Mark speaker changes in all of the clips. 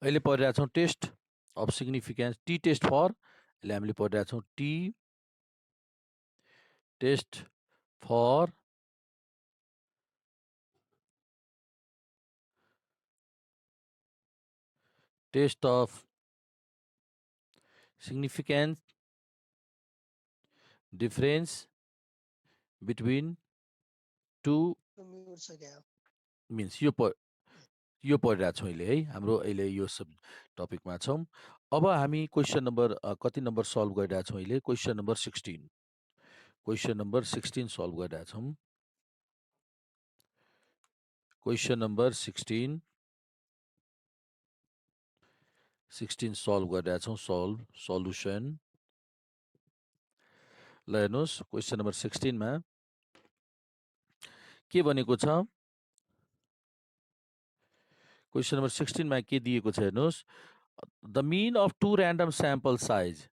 Speaker 1: अहिले पढिरहेका छौँ test of significance T test for अहिले हामीले पढिरहेका छौँ T test for test of significance difference between two means यो पढिरहेको छौँ अहिले है हाम्रो अहिले यो सब टपिकमा छौँ। अब हामी क्वेसन नम्बर कति नम्बर सल्भ गरिरहेको छौँ अहिले क्वेसन नम्बर 16 सल्भ गरिरहेको छौँ। क्वेसन नम्बर 16 सल्भ गरिरहेको छौँ। सल्युसन ल हेर्नुहोस् क्वेसन नम्बर 16 मा के भनेको छ। क्वेसन नम्बर 16 मा के दिएको छ हेर्नुहोस्। The mean of two random sample size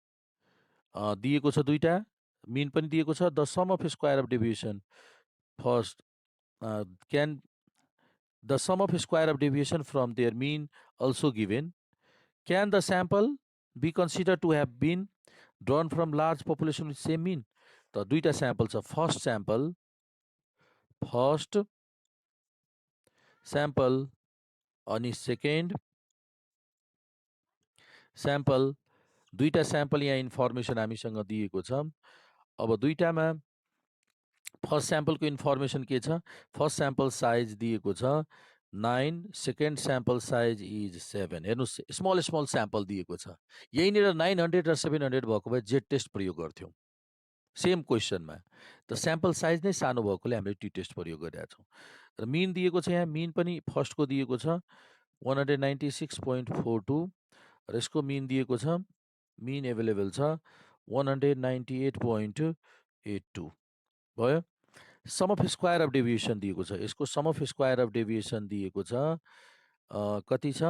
Speaker 1: दिएको छ दुईटा मिन पनि दिएको छ। The sum of square of deviation first can the sum of square of deviation from their mean also given can the sample be consider to have been drawn from large population with same mean. त दुईटा स्याम्पल छ। First sample अनि second sample दुईटा sample यहाँ information हामीसँग दिएको छ। अब दुईटामा फर्स्ट स्याम्पलको इन्फर्मेसन के छ। फर्स्ट स्याम्पल साइज दिएको छ 9, सेकेन्ड स्याम्पल साइज इज 7। हेर्नुहोस् स्मल स्याम्पल दिएको छ। यहीँनिर 900 र 700 भएको भए जेड टेस्ट प्रयोग गर्थ्यौँ सेम क्वेसनमा। त स्याम्पल साइज नै सानो भएकोले हामीले टी टेस्ट प्रयोग गरिरहेका छौँ। र मिन दिएको छ यहाँ मिन पनि फर्स्टको दिएको छ 196.42 र यसको मिन दिएको छ मिन एभाइलेबल छ 198.82 भयो। Sum of square of deviation दिएको छ। यसको sum of square of deviation दिएको छ कति छ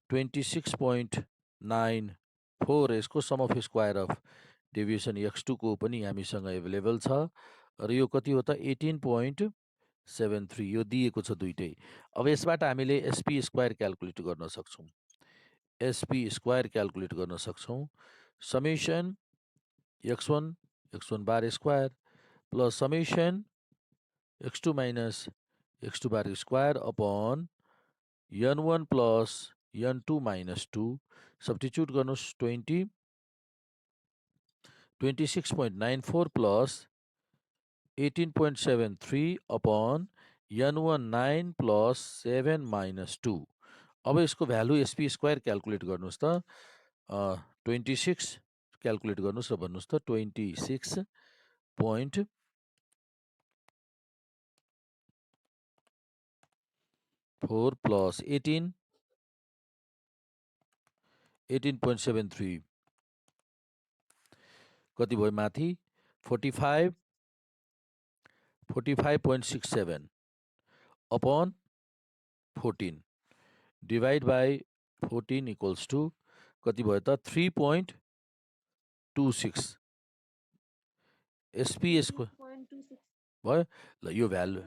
Speaker 1: 26.94। यसको sum of square of deviation x2 को पनि हामीसँग एभाइलेबल छ र यो कति हो त 18.73 यो दिएको छ दुइटै। अब यसबाट हामीले एसपी स्क्वायर क्याल्कुलेट गर्न सक्छौँ। एसपी स्क्वायर क्याल्कुलेट गर्न सक्छौँ। Summation x1 bar square plus summation x2 minus x2 bar square upon n1 plus n2 minus 2 substitute गर्नुहोस् 26.94 plus 18.73 upon n1 9 plus 7 minus 2। अब यसको भ्यालु एसपी स्क्वायर क्याल्कुलेट गर्नुहोस् त 26 calculate गर्नुहोस् र भन्नुहोस् त 26.4 प्लस 18.73 कति भयो माथि 45.67 upon 14 divide by 14 equals to कति भयो त 3.26 एसपी यसको भयो ल यो भ्यालु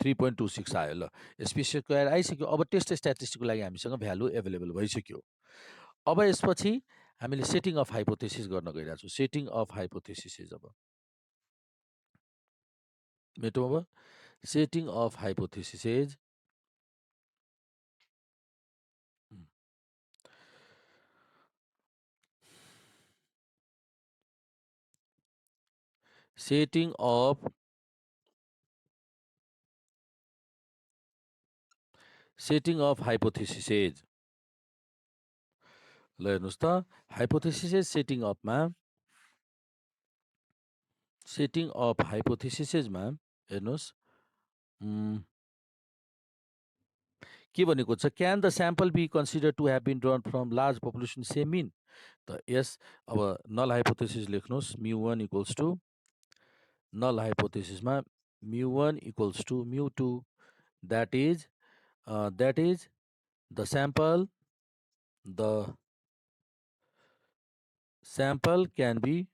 Speaker 1: 3.26 आयो। ल एसपी स्क्वायर आइसक्यो। अब टेस्ट स्ट्याटिस्टिकको लागि हामीसँग भ्यालु एभाइलेबल भइसक्यो। अब यसपछि हामीले सेटिङ अफ हाइपोथेसिस गर्न गइरहेको छौँ। सेटिङ अफ हाइपोथेसिस अब मेटौँ। अब setting of hypothesis setting of hypothesis ल हेर्नुहोस् त हाइपोथेसिस सेटिङ अफमा हेर्नुहोस् के भनेको छ can the sample be consider to have been drawn from large population same mean. त यस अब नल हाइपोथेसिस लेख्नुहोस् μ1 इक्वल्स टु नल हाइपोथेसिसमा μ1 equals to μ2 that is the sample can be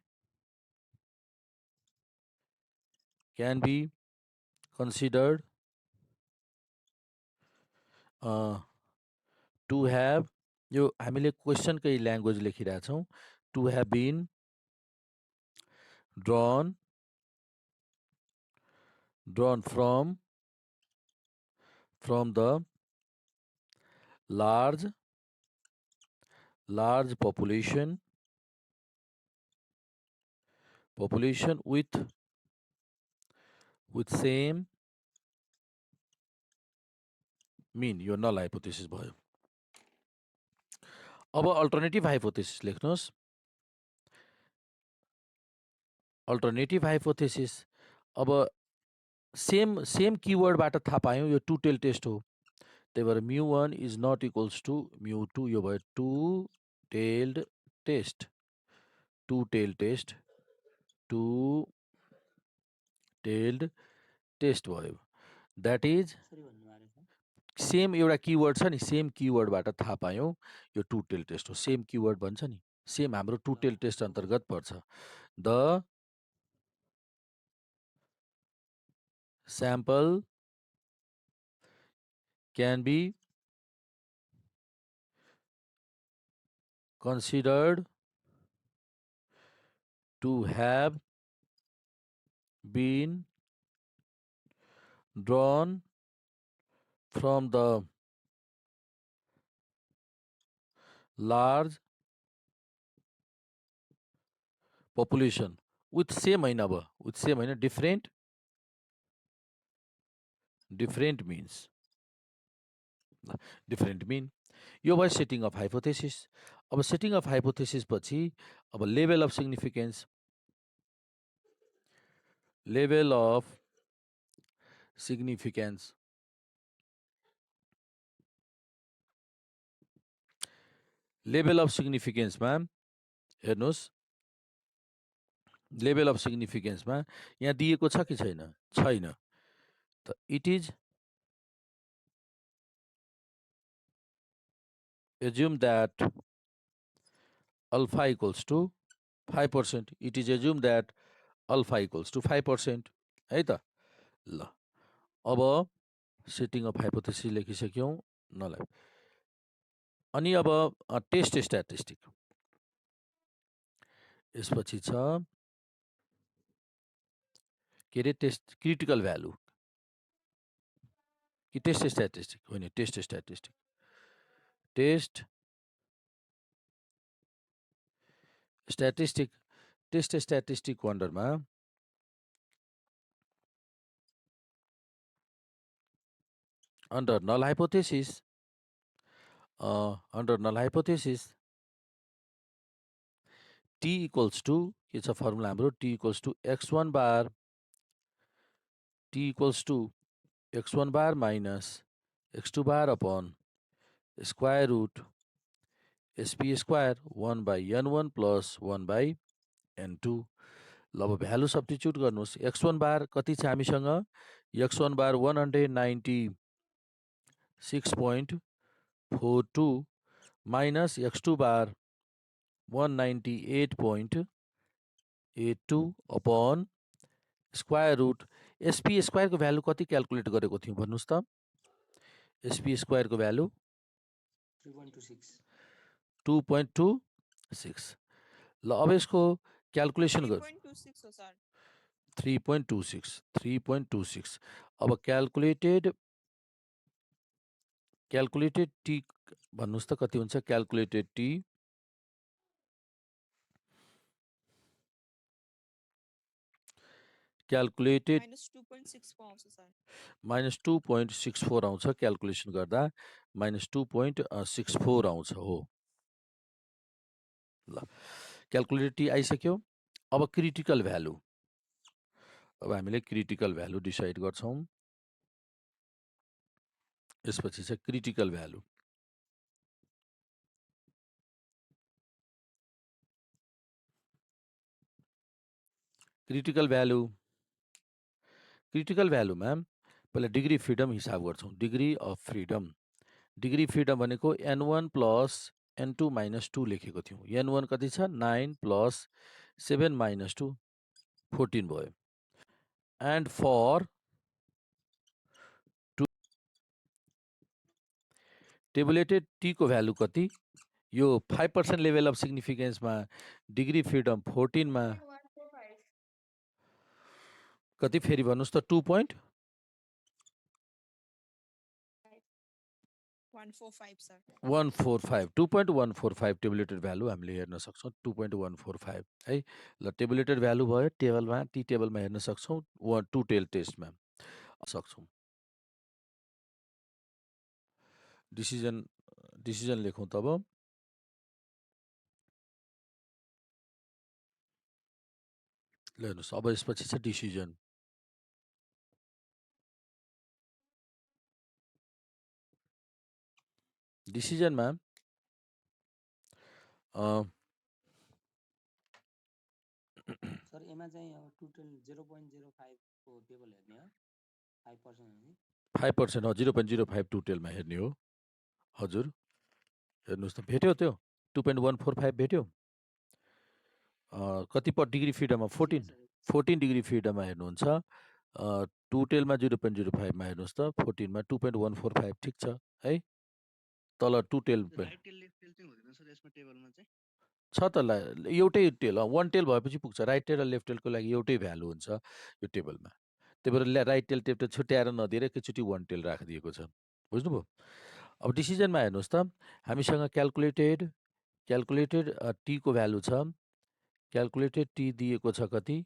Speaker 1: considered to have, यो हामीले क्वेसनकै ल्याङ्ग्वेज लेखिरहेछौँ। To have been drawn from the large population with same mean, यो नल हाइपोथेसिस भयो। अब अल्टरनेटिभ हाइपोथेसिस लेख्नुहोस्। अल्टरनेटिभ हाइपोथेसिस अब सेम किवर्डबाट थाहा पायौँ यो टु टेल टेस्ट हो। त्यही भएर μ1 इज नट इक्वल्स टु μ2, यो भयो two tailed test. Two tailed test भयो। द्याट इज सेम एउटा किवर्ड छ नि, सेम किवर्डबाट थाहा पायौँ यो टु टेल टेस्ट हो। सेम किवर्ड भन्छ नि, सेम हाम्रो टु टेल टेस्ट अन्तर्गत पर्छ। The sample can be considered to have been drawn from the large population with same होइन, अब with same होइन, different means, different mean। यो भयो सेटिङ अफ हाइपोथेसिस। अब सेटिङ अफ हाइपोथेसिस पछि अब level of significance, level of significance, level of सिग्निफिकेन्समा हेर्नुहोस्, लेभल अफ सिग्निफिकेन्समा यहाँ दिएको छ कि छैन? छैन। त it is assume that alpha equals to 5%. It is assumed that alpha equals to 5%, है त। ल अब सेटिङ अफ हाइपोथेसिस लेखिसक्यौँ नलाई। अनि अब टेस्ट स्ट्याटिस्टिक, यसपछि छ के अरे टेस्ट क्रिटिकल भ्यालु कि टेस्ट स्ट्याटिस्टिक होइन, test statistic, test statistic. Test statistic अन्डरमा under null hypothesis, t equals to के छ फर्मुला हाम्रो, t equals to x1 bar, t equals to x1 bar minus x2 bar upon square root sp square 1 by n1 plus 1 by n2। ल अब value substitute गर्नुहोस्। x1 बार कति छ हामीसँग? x1 bar 196.42 minus x2 bar 198.82 upon square root SP स्क्वायरको value कति calculate गरेको थियौँ भन्नुहोस् त? एसपी स्क्वायरको भ्यालु 2.26। ल अब यसको क्याल्कुलेसन गर 3.26। अब क्याल्कुलेटेड टी भन्नुहोस् त कति हुन्छ? क्याल्कुलेटेड टी क्याल्कुलेटेड -2.64 आउँछ क्याल्कुलेसन गर्दा, -2.64 आउँछ हो। ल क्याल्कुलेटेड टी आइसक्यो। अब क्रिटिकल भ्यालु, अब हामीले क्रिटिकल भ्यालु डिसाइड गर्छौँ। यसपछि चाहिँ क्रिटिकल भ्यालु, क्रिटिकल भ्यालुमा पहिला डिग्री फ्रिडम हिसाब गर्छौँ। Degree of freedom, degree freedom भनेको n1 प्लस n2 माइनस 2 लेखेको थियौँ। n1 कति छ? 9 प्लस 7 माइनस 2 14 भयो। एन्ड फर टेबुलेटेड टी को भ्यालु कति यो 5% लेभल अफ सिग्निफिकेन्समा डिग्री फ्रिडम 14 मा कति फेरि भन्नुस् त 2.145
Speaker 2: सर
Speaker 1: 2.145 टेबुलेटेड भ्यालु हामीले हेर्न सक्छौँ 2.145 है ल टेबुलेटेड भ्यालु भयो टेबलमा टी टेबलमा हेर्न सक्छौँ 2 टेल टेस्टमा सक्छौँ डिसिजन लेखौँ तब ल हेर्नुहोस् अब यसपछि छ डिसिजन डिसिजनमा
Speaker 3: सर एमा चाहिँ अब टोटल 0.05 को टेबल हेर्ने हो 5% हो
Speaker 1: 5% हो 0.05 टु टेलमा हेर्ने हो हजुर हेर्नुहोस् त भेट्यो त्यो 2.145 भेट्यो कति डिग्री फ्रिडममा 14 डिग्री फ्रिडममा हेर्नुहुन्छ टु टेलमा 0.05मा हेर्नुहोस् त 14मा 2.145 ठिक छ है तल टु टेल छ त एउटै टेल वान टेल भएपछि पुग्छ राइट टेल र लेफ्ट टेलको लागि एउटै भ्यालु हुन्छ यो टेबलमा त्यही भएर राइट टेल लेफ्ट टेल छुट्याएर नदिएर एकैचोटि वान टेल राखिदिएको छ बुझ्नुभयो अब डिसिजनमा हेर्नुहोस् त हामीसँग क्यालकुलेटेड टीको भ्यालु छ क्यालकुलेटेड टी दिएको छ कति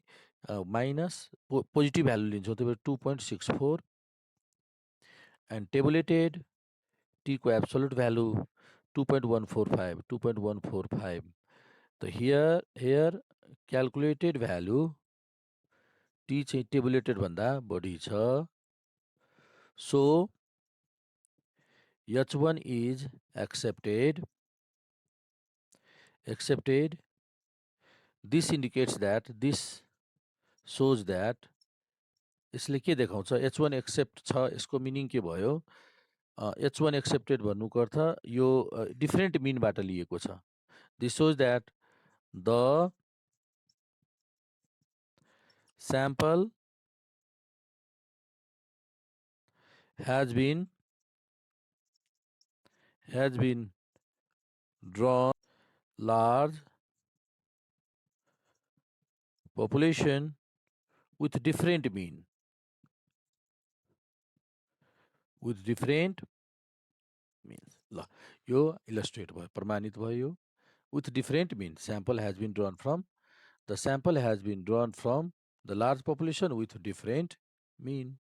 Speaker 1: माइनस पोजिटिभ भ्यालु लिन्छौँ त्यही भएर 2.64 एन्ड टेबुलेटेड टीको एब्सोल्युट भ्यालु 2.145 त हियर क्यालकुलेटेड भ्यालु टी चाहिँ टेबुलेटेड भन्दा बढी छ so H1 is accepted. This indicates that, this shows that, यसले के देखाउँछ H1 एक्सेप्ट छ यसको मिनिङ के भयो H1 एक्सेप्टेड भन्नुको अर्थ यो डिफरेन्ट मिनबाट लिएको छ this shows that the sample has been drawn large population with different mean means ल यो इलस्ट्रेट भयो प्रमाणित भयो with different mean sample has been drawn from the large population with different mean